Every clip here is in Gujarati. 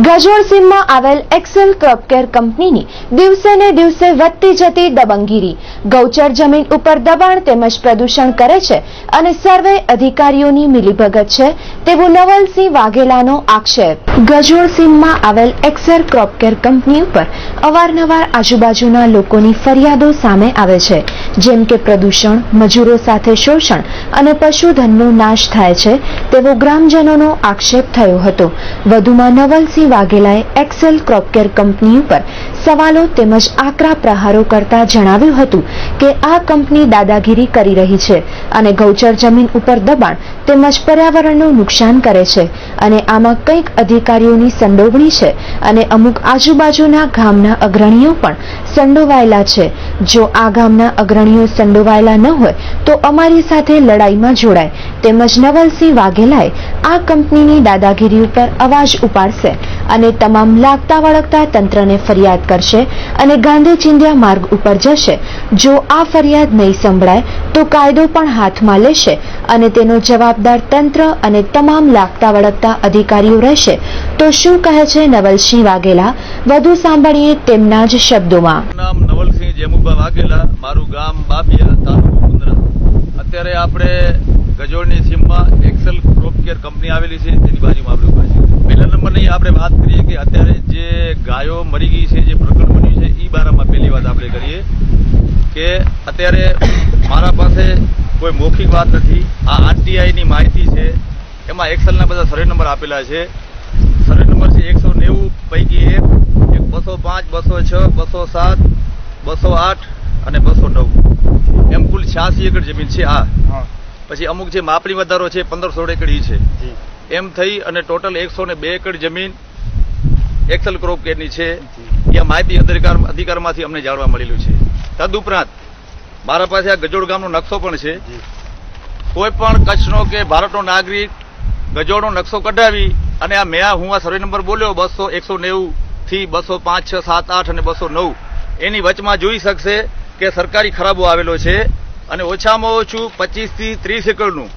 ગજોડ સીમમાં આવેલ એક્સેલ ક્રોપ કેર કંપનીની દિવસે ને દિવસે વધતી જતી દબંગગીરી, ગૌચર જમીન ઉપર દબાણ તેમજ પ્રદૂષણ કરે છે અને સર્વે અધિકારીઓની મિલીભગત છે તેવું નવલસિંહ વાઘેલાનો આક્ષેપ। ગજોડ સીમમાં આવેલ એક્સેલ ક્રોપ કેર કંપની ઉપર અવારનવાર આજુબાજુના લોકોની ફરિયાદો સામે આવે છે, જેમ કે પ્રદૂષણ, મજૂરો સાથે શોષણ અને પશુધનનો નાશ થાય છે તેવો ગ્રામજનોનો આક્ષેપ થયો હતો। વધુમાં નવલસિંહ વાઘેલાએ એક્સેલ ક્રોપ કેર કંપની ઉપર સવાલો તેમજ આકરા પ્રહારો કરતા જણાવ્યું હતું કે આ કંપની દાદાગીરી કરી રહી છે અને ગૌચર જમીન ઉપર દબાણ તેમજ પર્યાવરણનું નુકસાન કરે છે અને આમાં કંઈક અધિકારીઓની સંડોવણી છે અને અમુક આજુબાજુના ગામના અગ્રણીઓ પણ સંડોવાયેલા છે। જો આ ગામના અગ્રણીઓ સંડોવાયેલા ન હોય તો અમારી સાથે લડાઈમાં જોડાય તેમજ નવલસિંહ વાઘેલાએ આ કંપનીની દાદાગીરી ઉપર અવાજ ઉપાડશે અને તમામ લાગતા વળગતા તંત્રને ફરિયાદ કરશે અને ગાંધી ચિંધ્યા માર્ગ ઉપર જશે। જો આ ફરિયાદ નહીં સંભળાય તો કાયદો પણ હાથમાં લેશે અને તેનો જવાબદાર તંત્ર અને તમામ લાગતા વળગતા અધિકારીઓ રહેશે। તો શું કહે છે નવલસિંહ વાઘેલા, વધુ સાંભળીએ તેમના જ શબ્દોમાં। નામ નવલસિંહ જેમુભા વાઘેલા, મારું ગામ બાબિયા, તાલુકો મુન્દ્રા। અત્યારે આપણે ગજોડની સીમમાં એક્સેલ ક્રોપ કેર કંપની આવેલી છે, તેની બાજુમાં આપણે ઉભા છીએ। પહેલા નંબરની આપણે વાત કરીએ કે અત્યારે જે ગાયો મરી ગઈ છે, જે પ્રકરણ બન્યું છે, એ બારામાં પહેલી વાત આપણે કરીએ કે અત્યારે મારા પાસે કોઈ મૌખિક વાત નથી, આ આરટીઆઈની માહિતી છે, એમાં એક્સેલના બધા સર્વે નંબર આપેલા છે। સર્વે નંબર છે 190 પૈકી 1, 205, 206, 207, 208 અને 209, એમ કુલ 86 એકર જમીન છે આ। પછી અમુક જે માપણી વધારો છે 15-16 એકર ઈ છે, એમ થઈ અને ટોટલ 102 એકર જમીન એક્સેલ ક્રોપ કેરની છે। એ માહિતી અધિકારમાંથી અમને જાણવા મળેલું છે। તદુપરાંત મારા પાસે આ ગજોડ ગામનો નકશો પણ છે। કોઈ પણ કચ્છનો કે ભારતનો નાગરિક ગજોડનો નકશો કઢાવી અને હું આ સર્વે નંબર બોલ્યો 190 થી 205, 6, 7, 8 અને 209 એની વચમાં જોઈ શકશે કે સરકારી ખરાબો આવેલો છે અને ઓછામાં ઓછું 25 થી 30 એકરનું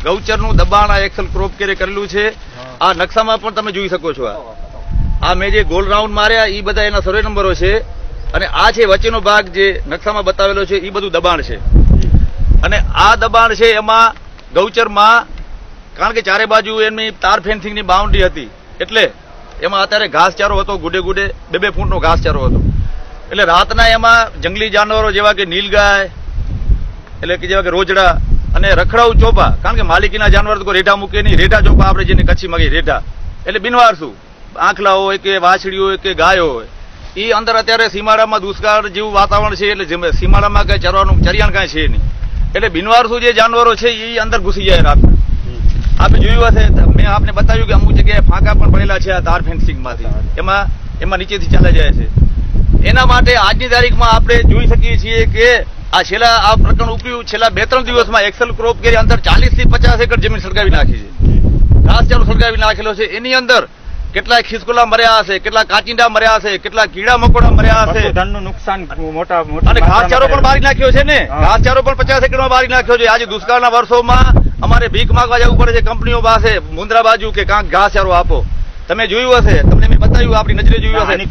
ગૌચરનું દબાણ આ એક્સેલ ક્રોપ કેરે કરેલું છે। આ નકશામાં પણ તમે જોઈ શકો છો। આ મેં જે ગોલ રાઉન્ડ માર્યા એ બધા એના સર્વે નંબરો છે અને આ છે વચ્ચેનો ભાગ જે નકશામાં બતાવેલો છે, એ બધું દબાણ છે। અને આ દબાણ છે એમાં ગૌચરમાં, કારણ કે ચારે બાજુ એમની તાર ફેન્સિંગની બાઉન્ડ્રી હતી, એટલે એમાં અત્યારે ઘાસચારો હતો, ગુડે 2-2 ફૂટનો ઘાસચારો હતો। એટલે રાતના એમાં જંગલી જાનવરો જેવા કે નીલગાય, એટલે કે જેવા કે રોજડા અને રખડાઉ ચોપા, કારણ કે માલિકીના જાનવર તો કોઈ રેઢા મૂકે નહીં, રેઢા ચોપા આપણે જેને કચ્છીમાં કહીએ રેઢા, એટલે બિનવારસુ આંખલા હોય કે વાછડીઓ હોય કે ગાયો હોય, એ અંદર અત્યારે સીમાડામાં દુષ્કાળ જેવું વાતાવરણ છે, એટલે સીમાડામાં કઈ ચરવાનું ચરિયાણ કાંઈ છે નહીં, એટલે બિનવારસુ જે જાનવરો છે એ અંદર ઘૂસી જાય રાતના। આપણે જોયું હશે, મેં આપને બતાવ્યું કે અમુક જગ્યાએ ફાંકા પણ પડેલા છે આ તાર ફેન્સિંગમાંથી, એમાં નીચેથી ચાલ્યા જાય છે। એના માટે આજની તારીખમાં આપણે જોઈ શકીએ છીએ કે આ પ્રકરણ ઉપર્યું છેલ્લા 2-3 દિવસમાં એક્સેલ ક્રોપ કેરી અંદર 40 થી 50 એકર જમીન સળગાવી નાખી છે, ઘાસચારો સળગાવી નાખેલો છે। એની અંદર કેટલાય ખિસકોલા મર્યા હશે, કેટલા કાચિંડા મર્યા હશે, કેટલા કીડા મકોડા મર્યા હશે, ધનનું નુકસાન મોટા અને ઘાસચારો પણ બારી નાખ્યો છે ને, ઘાસચારો પણ 50 એકરમાં બારી નાખ્યો છે। આજે દુષ્કાળના વર્ષોમાં અમારે ભીખ માંગવા જવું પડે છે કંપનીઓ પાસે મુન્દ્રા બાજુ કે કાંક ઘાસચારો આપો। તમે જોયું હશે, તમને મેં બતાવ્યું, આપણી નજરે જોયું હશે।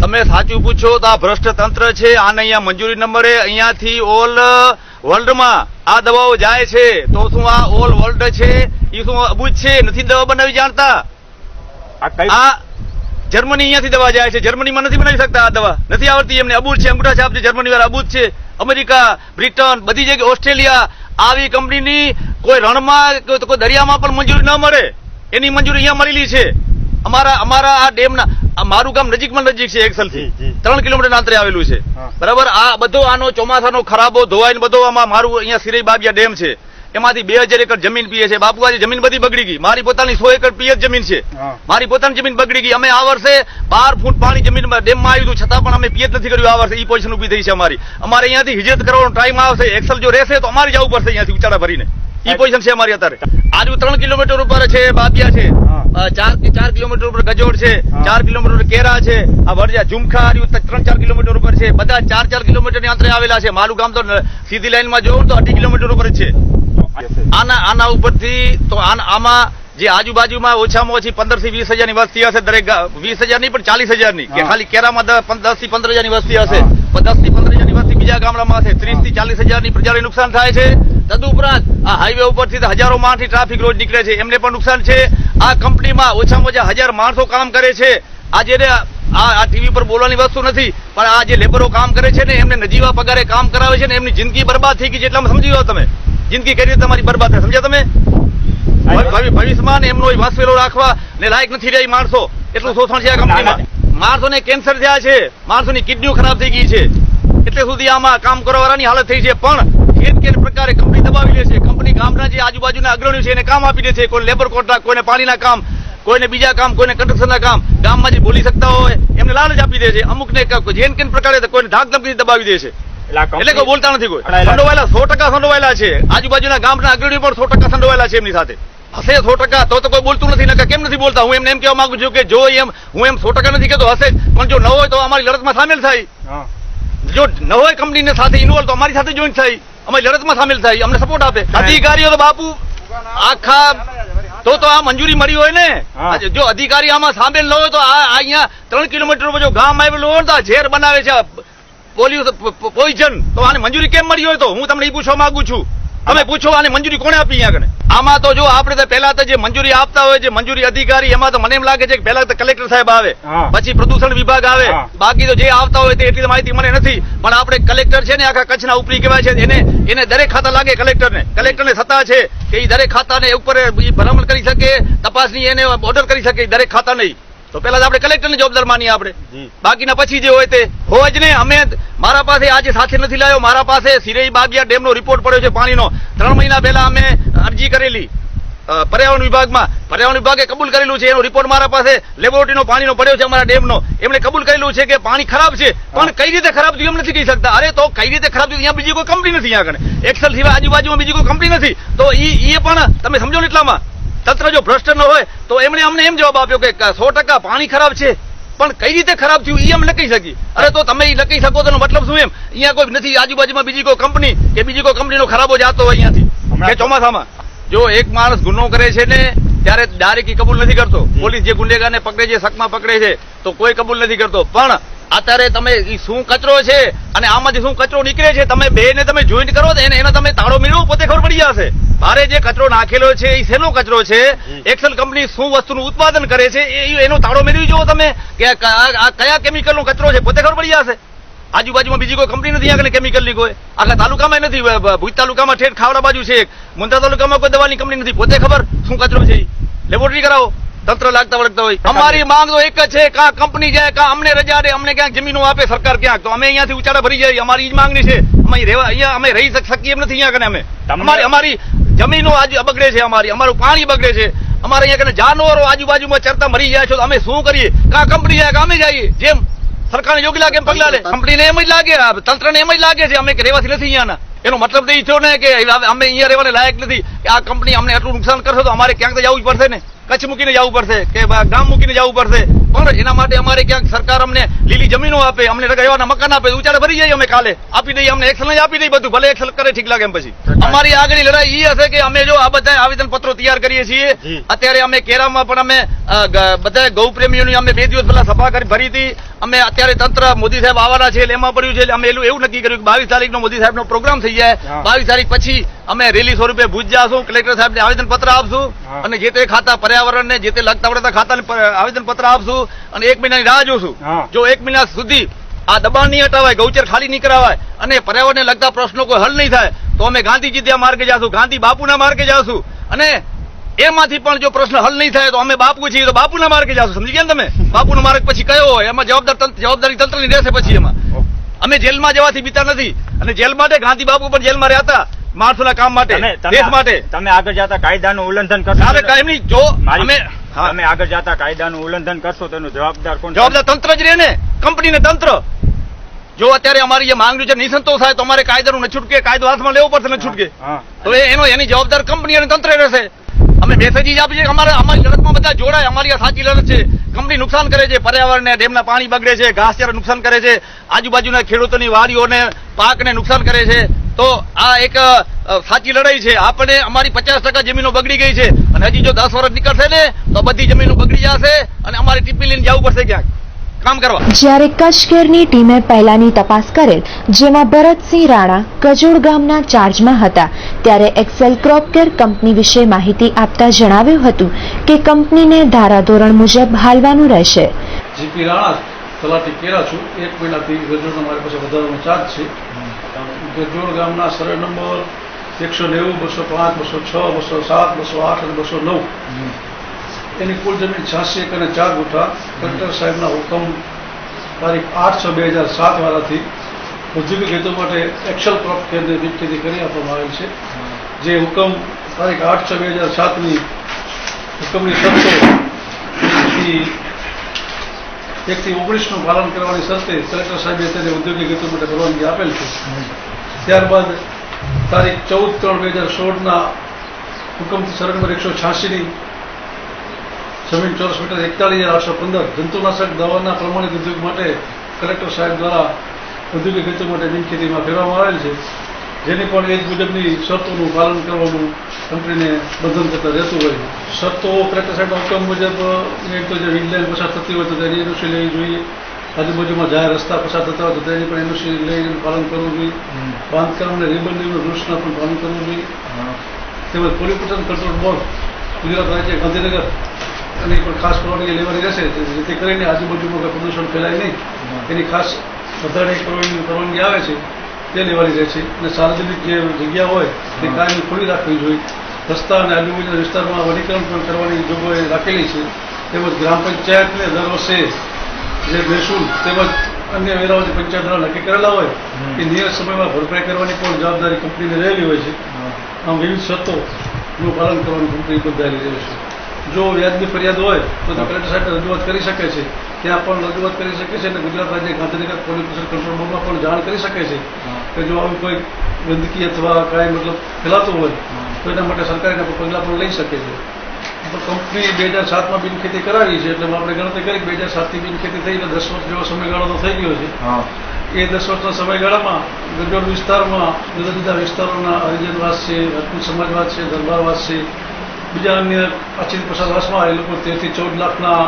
તમે સાચું પૂછો તો આ ભ્રષ્ટ તંત્ર છે, આને અહીંયા મંજૂરી નંબરે અહીંયાથી ઓલ વર્લ્ડમાં આ દવાઓ જાય છે, તો શું આ ઓલ વર્લ્ડ છે એ શું અબૂજ છે, નથી દવા બનાવી જાણતા? આ જર્મની અહીંયાથી દવા જાય છે, જર્મનીમાં નથી બનાવી શકતા, આ દવા નથી આવડતી એમને, અબૂજ છે, અંગૂઠા છાપ છે, જર્મની વાળા અબૂજ છે। અમેરિકા, બ્રિટન, બધી જગ્યાએ, ઓસ્ટ્રેલિયા, આવી કંપનીની કોઈ રણમાં કોઈ દરિયામાં પણ મંજૂરી ન મળે, એની મંજૂરી અહીંયા મળેલી છે। અમારા આ ડેમના, મારું ગામ નજીકમાં નજીક છે, એક્સેલ થી 3 કિલોમીટર અંતરે આવેલું છે, બરાબર। આ બધો આનો ચોમાસાનો ખરાબો ધોવાઈને બધો આમાં મારું અહીંયા સિરઈ બાબિયા ડેમ છે, એમાંથી 2000 એકર જમીન પીએ છે। બાપુ આજે જમીન બધી બગડી ગઈ, મારી પોતાની 100 એકર પીએચ જમીન છે, મારી પોતાની જમીન બગડી ગઈ। અમે આ વર્ષે 12 ફૂટ પાણી જમીનમાં ડેમમાં આવ્યું હતું, છતાં પણ અમે પીએચ નથી કર્યું આ વર્ષે, ઈ પોઝિશન ઉભી થઈ છે અમારી। અમારે અહીંયાથી હિજરત કરવાનો ટાઈમ આવશે, એક્સેલ જો રહેશે તો અમારે જવું પડશે અહીંયાથી ઉચાડા ભરીને, ઈ પોઝિશન છે અમારી અત્યારે। આજુ 3 કિલોમીટર ઉપર છે બાબિયા છે, 4 કિલોમીટર ઉપર ગજોડ છે, 4 કિલોમીટર ઉપર કેરા છે, આ વરજા ઝુમખા 3-4 કિલોમીટર ઉપર છે, બધા 4-4 કિલોમીટરની અંતરે આવેલા છે। મારું ગામ તો સીધી લાઈનમાં જોઉં તો 2.5 કિલોમીટર ઉપર જ છે। આના ઉપરથી તો આમાં જે આજુબાજુમાં ઓછામાં ઓછી 15 થી 20 હજારની વસ્તી હશે, દરેક 20 હજારની પણ 40 હજારની, કે ખાલી કેરામાં 10 થી 15 હજારની વસ્તી હશે, 10 થી 15 હજારની વસ્તી બીજા ગામડામાં હશે, 30 થી 40 હજારની પ્રજાને નુકસાન થાય છે. તદુપરાંત આ હાઈવે ઉપરથી હજારો માણસની ટ્રાફિક રોજ નીકળે છે, એમને પણ નુકસાન છે. આ કંપનીમાં ઓછામાં ઓછા 1000 માણસો કામ કરે છે. આજે આ ટીવી પર બોલવાની વસ્તુ નથી, પણ આ જે લેબરો કામ કરે છે ને એમને નજીવા પગારે કામ કરાવે છે ને એમની જિંદગી બરબાદ થઈ ગઈ છે. એટલામાં સમજી લો તમે, જિંદગી કઈ રીતે તમારી બરબાદ થાય, સમજ્યા તમે? ભવિષ્યમાં એમનો વાસવેલો રાખવા ને લાયક નથી રહ્યા માણસો. એટલું શોષણ છે આ કંપનીમાં. માણસોને કેન્સર થયા છે, માણસોની કિડનીઓ ખરાબ થઈ ગઈ છે, એટલે સુધી આમાં કામ કરવાવાળાની હાલત થઈ છે. પણ કે પ્રકારે કંપની દબાવી લે છે. કંપની ગામના જે આજુબાજુના અગ્રણીઓ છે એને કામ આપી દે છે. કોઈ લેબર કોન્ટ્રાક્ટ, કોઈને પાણીના કામ, કોઈને બીજા કામ, કોઈને કન્સ્ટ્રક્શનના કામ. ગામમાં જે બોલી શકતા હોય એમને લાલચ આપી દે છે. અમુકને જેન કેન પ્રકારે કોઈને ધાક ધમકી દબાવી દે છે. એટલે કોઈ બોલતા નથી. કોઈ સંડોવાયેલા 100% સંડોવાયેલા છે. આજુબાજુના ગામના અગ્રણીઓ પણ 100% સંડોવાયેલા છે એમની સાથે. હશે 100%, તો કોઈ બોલતું નથી. નકર કેમ નથી બોલતા? હું એમને એમ કહેવા માંગુ છું કે જો હું એમ 100% નથી કહેતો, હશે પણ જો ન હોય તો અમારી લડતમાં સામેલ થાય. જો ન હોય કંપનીને સાથે ઇન્વોલ્વ તો અમારી સાથે જોઈન્ટ થાય, અમારી લડતમાં સામેલ થાય, અમને સપોર્ટ આપે. અધિકારીઓ તો બાપુ આખા તો આ મંજૂરી મળી હોય ને. જો અધિકારી આમાં સામેલ ન હોય તો આ અહીંયા 3 કિલોમીટર જો ગામ આવેલું હોય તો ઝેર બનાવે છે, પોઈઝન, તો આને મંજૂરી કેમ મળી હોય? તો હું તમને એ પૂછવા માંગુ છું. તમે પૂછો આને મંજૂરી કોને આપી? અહીંયા આમાં તો જો આપણે પહેલા તો જે મંજૂરી આપતા હોય, જે મંજૂરી અધિકારી, એમાં તો મને એમ લાગે છે કે પહેલા તો કલેક્ટર સાહેબ આવે, પછી પ્રદૂષણ વિભાગ આવે. બાકી તો જે આવતા હોય તે એટલી માહિતી મને નથી. પણ આપણે કલેક્ટર છે ને આખા કચ્છના ઉપરી કહેવાય છે, એને દરેક ખાતા લાગે. કલેક્ટરને સત્તા છે કે એ દરેક ખાતાને ઉપર ભલામણ કરી શકે, તપાસની એને ઓર્ડર કરી શકે. દરેક ખાતા નહીં તો પહેલા આપણે કલેક્ટરની જવાબદાર માનીએ આપણે. બાકીના પછી જે હોય તે હોય જ ને. અમે મારા પાસે આજે સાથે નથી લાવ્યો, મારા પાસે સિરઈ બાગિયા ડેમનો રિપોર્ટ પડ્યો છે પાણીનો. 3 મહિના પહેલા અમે અરજી કરેલી પર્યાવરણ વિભાગમાં. પર્યાવરણ વિભાગે કબૂલ કરેલું છે. એનો રિપોર્ટ મારા પાસે લેબોરેટરીનો પાણીનો પડ્યો છે અમારા ડેમનો. એમણે કબૂલ કરેલું છે કે પાણી ખરાબ છે, પણ કઈ રીતે ખરાબ થયું એમ નથી કહી શકતા. અરે તો કઈ રીતે ખરાબ થયું? અહીંયા બીજી કોઈ કંપની નથી. અહીંયા એક્સેલ સિવાય આજુબાજુમાં બીજી કોઈ કંપની નથી. તો એ પણ તમે સમજો ને. એટલામાં તંત્ર જો ભ્રષ્ટ ન હોય તો એમણે અમને એમ જવાબ આપ્યો કે 100% પાણી ખરાબ છે, પણ કઈ રીતે ખરાબ થયું એ અમે લખી શકીએ. અરે તો તમે એ લખી શકો તો મતલબ શું? એમ અહીંયા કોઈ નથી આજુબાજુમાં બીજી કોઈ કંપની કે બીજી કોઈ કંપનીનો ખરાબો જાતો હોય અહીંયાથી. કે ચોમાસામાં જો એક માણસ ગુનો કરે છે ને ત્યારે ડાયરેક્ટ કબૂલ નથી કરતો. પોલીસ જે ગુનેગારને પકડે છે, શકમાં પકડે છે, તો કોઈ કબૂલ નથી કરતો. પણ અત્યારે તમે શું કચરો છે અને આમાંથી શું કચરો નીકળે છે, તમે બે ને તમે જોઈન્ટ કરો તો એને તમે તાળો મેળવો, પોતે ખબર પડી જશે. ભારે જે કચરો નાખેલો છે એ શેનો કચરો છે, એક્સેલ કંપની શું વસ્તુનું ઉત્પાદન કરે છે એનો તાળો મેળવી જુઓ તમે કે આ કયા કેમિકલનો કચરો છે, પોતે ખબર પડી જશે. આજુબાજુમાં બીજી કોઈ કંપની નથી આગળ કેમિકલની. કોઈ આખા તાલુકામાં નથી. ભુજ તાલુકામાં ઠેઠ ખાવડા બાજુ છે, મુંદ્રા તાલુકામાં કોઈ દવાની કંપની નથી. પોતે ખબર શું કચરો છે. લેબોરેટરી કરાવો, તંત્ર લાગતા વળગતા હોય. અમારી માંગ તો એક જ છે, કાં કંપની જાય, કાં અમને રજા દે, અમને ક્યાંક જમીનો આપે સરકાર ક્યાંક, તો અમે અહીંયાથી ઉચાડા ભરી જાય. અમારી જ માંગણી છે. અહીંયા અમે રહી શકીએ એમ નથી. અહીંયા અમારી જમીનો આજે બગડે છે, અમારું પાણી બગડે છે, અમારે અહીંયા જાનવરો આજુબાજુમાં ચરતા મરી જાય છે. તો અમે શું કરીએ? કાં કંપની જાય, કાં અમે જઈએ. જેમ સરકારને યોગ્ય લાગે એમ પગલા લે. કંપનીને એમ જ લાગે, તંત્રને એમ જ લાગે છે અમે રહેવાથી નથી અહીંયાના. એનો મતલબ તો એ થયો ને કે અમે અહીંયા રહેવાને લાયક નથી, કે આ કંપની અમને એટલું નુકસાન કરશે તો અમારે ક્યાંક તો જવું જ પડશે ને. કચ્છ મૂકીને જવું પડશે કે ગામ મૂકીને જવું પડશે. પણ એના માટે અમારે ક્યાંક સરકાર અમને લીલી જમીનો આપે, અમને રહેવાના મકાન આપે, ઉચાડે ભરી જાય. અમે કાલે આપી દઈએ, અમને એક્સેલ જ આપી દઈએ બધું. ભલે એક્સેલ કરે ઠીક લાગે એમ. પછી અમારી આગળ લડાઈ એ હશે કે અમે જો આ બધા આવેદન પત્રો તૈયાર કરીએ છીએ. અત્યારે અમે કેરામાં પણ અમે બધા ગૌ પ્રેમીઓની અમે 2 દિવસ પહેલા સભા ભરી હતી. અમે અત્યારે તંત્ર મોદી સાહેબ આવવાના છે એટલે એમાં પડ્યું છે. એટલે અમે એવું નક્કી કર્યું કે 22 તારીખનો મોદી સાહેબનો પ્રોગ્રામ થઈ જાય. 22 તારીખ પછી અમે રેલી સ્વરૂપે ભુજ જાશું, કલેક્ટર સાહેબને આવેદન પત્ર આપશું અને જે તે ખાતા પર્યાવરણને જે તે લગતા વળતા ખાતાને આવેદન પત્ર આપશું અને 1 મહિનાની રાહ જોશું. જો 1 મહિના સુધી આ દબાણ નહીં હટાવાય, ગૌચર ખાલી નહીં કરાવાય અને પર્યાવરણને લગતા પ્રશ્નો કોઈ હલ નહીં થાય તો અમે ગાંધીજી ત્યાં માર્ગે જાશું, ગાંધી બાપુના માર્ગે જાશું. અને એમાંથી પણ જો પ્રશ્ન હલ નહીં થાય તો અમે બાપુ છીએ તો બાપુના માર્ગે જાશું. સમજી ગયા તમે? બાપુનો માર્ગ પછી કયો હોય એમાં જવાબદારી તંત્રની રહેશે. પછી એમાં અમે જેલમાં જવાથી બીતા નથી. અને જેલ માટે ગાંધી બાપુ પણ જેલમાં રહ્યા હતા માણસોના કામ માટે, દેશ માટે. તમે આગળ જતા કાયદાનું ઉલ્લંઘન કરશો. જો તમે આગળ જતા કાયદાનું ઉલ્લંઘન કરશો તો એનું જવાબદાર કોણ? જવાબદાર તંત્ર જ રહે ને, કંપનીને તંત્ર. જો અત્યારે અમારી જે માંગણી છે નિસંતોષ થાય તો અમારે કાયદાનું ન છૂટકે, કાયદો હાથમાં લેવો પડશે, ન છૂટકે તો એની જવાબદાર કંપની અને તંત્ર રહેશે. અમે મેસેજ આપીએ કે અમારી લડતમાં બધા જોડાય. અમારી આ સાચી લડત છે. કંપની નુકસાન કરે છે, પર્યાવરણને, ડેમના પાણી બગડે છે, ઘાસચારા નુકસાન કરે છે, આજુબાજુના ખેડૂતોની વાડીઓને પાકને નુકસાન કરે છે. તો આ એક સાચી લડાઈ છે. આપણે અમારી 50% જમીનો બગડી ગઈ છે અને હજી જો 10 વર્ષ નીકળશે ને તો બધી જમીનો બગડી જશે અને અમારી ટીપી લઈને જવું પડશે ક્યાંક કામ કરવા. જ્યારે કચ્છકેરની ટીમે પહેલાની તપાસ કરેલ, જેમાં ભરતસિંહ રાણા કજોડ ગામના ચાર્જમાં હતા, ત્યારે એક્સેલ ક્રોપકેર કંપની વિશે માહિતી આપતા જણાવ્યું હતું કે કંપનીને ધારાધોરણ મુજબ હાલવાનું રહેશે. જીપી રાણા તલાટી કેરા છું. 1 મહિનાથી ગજોડનો મારી પાસે વધારાનો ચાર્જ છે. ગજોડ ગામના સર્વે નંબર 190, 205, 206, 207, 208 અને 209 એની કુલ જમીન 86 એકર અને 4 ગુઠા કલેક્ટર સાહેબના હુકમ તારીખ 8/6/2007 વાળાથી ઔદ્યોગિક હેતુ માટે એક્સેલ ક્રોપ કેરની ખેતી કરી આપવામાં આવેલ છે. જે હુકમ તારીખ 8/6/2007ની હુકમની શરતો 1 થી 19નું પાલન કરવાની શરતે કલેક્ટર સાહેબે તેને ઔદ્યોગિક હેતુ માટે પરવાનગી આપેલ છે. ત્યારબાદ તારીખ 14/3/2016ના હુકમથી સર્વે નંબર 186ની જમીન ચોરસ મીટર 41,815 જંતુનાશક દવાના પ્રમાણિત ઉદ્યોગ માટે કલેક્ટર સાહેબ દ્વારા ઔદ્યોગિક હેતુ માટે બિનખેતીમાં ફેરવવામાં આવેલ છે. જેની પણ એ જ મુજબની શરતોનું પાલન કરવાનું કંપનીને બંધન થતા રહેતું હોય. શરતો કલેક્ટર સાહેબના હુકમ મુજબ એક તો જે વીજલાઈન પસાર થતી હોય તો તેની એનઓસી લેવી જોઈએ. આજુબાજુમાં જાહેર રસ્તા પસાર થતા હોય તો તેની પણ એનઓસી લઈને પાલન કરવું જોઈએ. બાંધકામ અને રિબંધીના રૂલ્સના પણ પાલન કરવું જોઈએ. તેમજ પોલ્યુશન કંટ્રોલ બોર્ડ ગુજરાત રાજ્ય ગાંધીનગર એની પણ ખાસ પરવાનગી લેવાની રહેશે, જેથી કરીને આજુબાજુમાં કોઈ પ્રદૂષણ ફેલાય નહીં. એની ખાસ વધારાની પરવાનગી આવે છે તે લેવાની રહેશે. અને સાર્વજનિક જે જગ્યા હોય તે કાયમી ખુલ્લી રાખવી જોઈએ. રસ્તા અને આજુબાજુના વિસ્તારમાં વનીકરણ પણ કરવાની જોગવાઈ રાખેલી છે. તેમજ ગ્રામ પંચાયતને દર વર્ષે જે મહેસૂલ તેમજ અન્ય વેરાઓ જે પંચાયત દ્વારા નક્કી કરેલા હોય એ નિયત સમયમાં ભરપાઈ કરવાની પણ જવાબદારી કંપનીને રહેલી હોય છે. આમ વિવિધ શરતોનું પાલન કરવાનું કંપની બંધાયેલી રહે છે. જો વ્યાજની ફરિયાદ હોય તો કલેક્ટર સાહેબ રજૂઆત કરી શકે છે. ત્યાં પણ રજૂઆત કરી શકે છે અને ગુજરાત રાજ્ય ગાંધીનગર પોલ્યુશન કંટ્રોલ બોર્ડમાં પણ જાણ કરી શકે છે કે જો આવું કોઈ ગંદકી અથવા કાંઈ મતલબ ફેલાતું હોય તો એના માટે સરકાર એના પર પગલાં પણ લઈ શકે છે. તો કંપની 2007માં બિનખેતી કરાવી છે એટલે આપણે ગણતરી કરી 2007થી બિનખેતી થઈ એટલે 10 વર્ષ જેવો સમયગાળો તો થઈ ગયો છે. એ 10 વર્ષના સમયગાળામાં ગજોડ વિસ્તારમાં જુદા જુદા વિસ્તારોના હરિજનવાસ છે, રાજપૂત સમાજવાસ છે, દરબારવાસ છે, બીજા અન્ય પાછળ પસારવાસમાં એ લોકો 13 થી 14 લાખના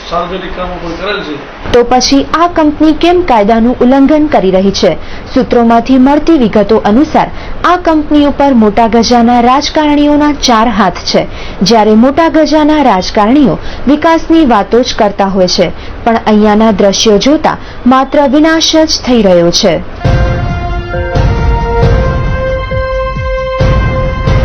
સાર્વજનિક કામો પણ કરેલ છે. તો પછી આ કંપની કેમ કાયદાનું ઉલ્લંઘન કરી રહી છે? સૂત્રોમાંથી મળતી વિગતો અનુસાર આ કંપની ઉપર મોટા ગજાના રાજકારણીઓના 4 હાથ છે. જ્યારે મોટા ગજાના રાજકારણીઓ વિકાસની વાતો જ કરતા હોય છે, પણ અહીંયાના દ્રશ્યો જોતા માત્ર વિનાશ જ થઈ રહ્યો છે.